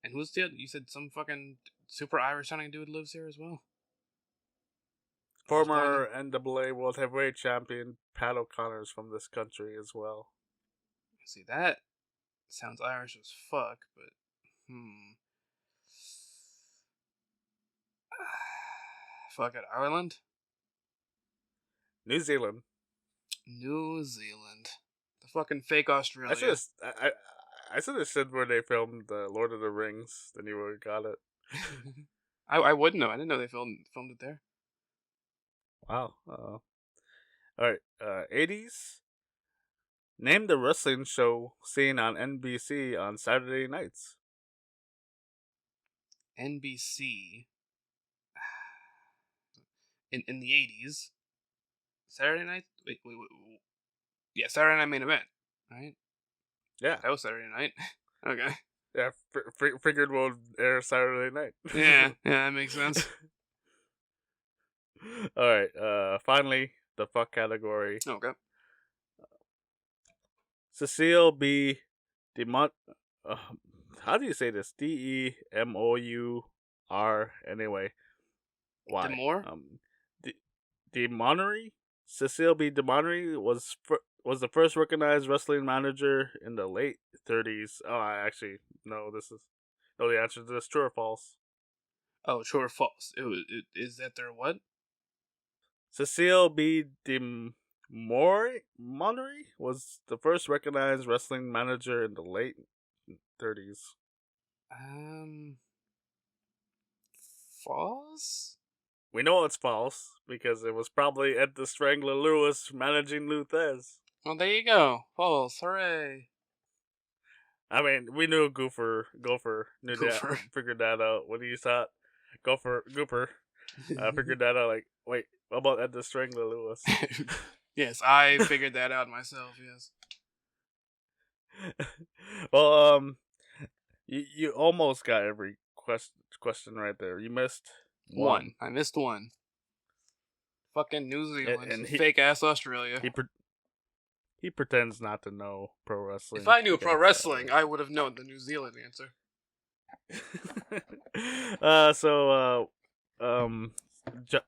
And who's the other? You said some fucking super Irish sounding dude lives here as well. Former NAA World Heavyweight Champion Pat O'Connor's from this country as well. See, that sounds Irish as fuck, but fuck it, Ireland? New Zealand. New Zealand. The fucking fake Australia. I should have said where they filmed the Lord of the Rings, then you would have got it. I wouldn't know. I didn't know they filmed it there. Wow. Alright, 80s. Name the wrestling show seen on NBC on Saturday nights. NBC. In the 80s. Saturday night. Wait. Yeah, Saturday night main event, right? Yeah, That was Saturday night. Okay. yeah. Figured we'll air Saturday night. Yeah, that makes sense. All right. Finally, the fuck category. Okay. Cecile B. Demont. How do you say this? Demour. Anyway, why? Demore? Demonery. Cecile B. Demonery was the first recognized wrestling manager in the late 30s. Oh, I actually no. This is no. The answer to this, true or false? Oh, true or false? Is that their what? Cecile B. Demonery was the first recognized wrestling manager in the late 30s. False? We know it's false because it was probably Ed the Strangler Lewis managing Luthez. Well, there you go. False. Hooray. I mean, we knew Gopher knew Gopher. that, figured that out when he saw it. Gopher figured that out. Like, wait, what about Ed the Strangler Lewis? Yes, I figured that out myself. Yes. Well, you almost got every question right there. You missed one. I missed one. Fucking New Zealand And fake ass Australia. He pretends not to know pro wrestling. If I knew pro wrestling, I would have known the New Zealand answer.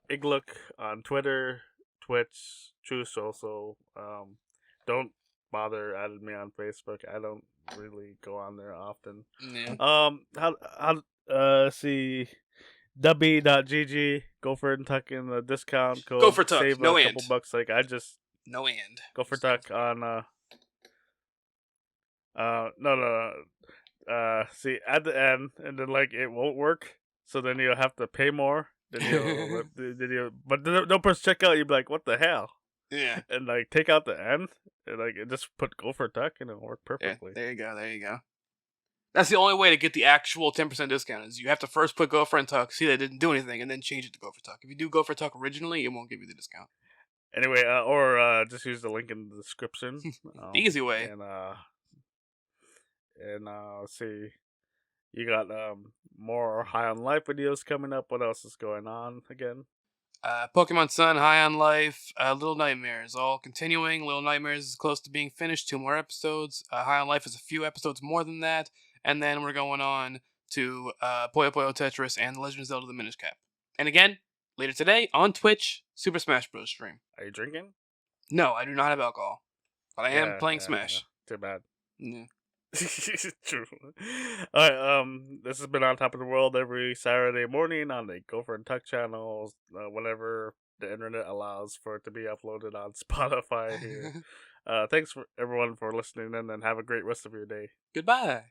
Iglook on Twitter, Twitch, True Social. Don't bother adding me on Facebook. I don't really go on there often. Yeah. See W.GG, Gopher and Tuck in the discount code. Gopher Tuck, save no a and. couple bucks. Like I just no and. Gopher Tuck on no. See at the end, and then like it won't work. So then you'll have to pay more. But don't press checkout. You'll be like, what the hell? Yeah. And like take out the end, and like just put Gopher Tuck, and it'll work perfectly. Yeah, there you go. That's the only way to get the actual 10% discount. Is you have to first put Gopher and Tuck, see they didn't do anything, and then change it to Gopher Tuck. If you do Gopher Tuck originally, it won't give you the discount. Anyway, or just use the link in the description. The easy way. And let's see, you got more High on Life videos coming up. What else is going on again? Pokemon Sun, High on Life, Little Nightmares, all continuing. Little Nightmares is close to being finished. 2 more episodes. High on Life is a few episodes more than that. And then we're going on to Puyo Puyo Tetris and The Legend of Zelda: The Minish Cap. And again, later today on Twitch, Super Smash Bros. Stream. Are you drinking? No, I do not have alcohol. But I am playing Smash. Too bad. Yeah. True. Alright, this has been On Top of the World every Saturday morning on the Gopher and Tuck channels, whenever the internet allows for it to be uploaded on Spotify here. Thanks for everyone for listening in, and have a great rest of your day. Goodbye.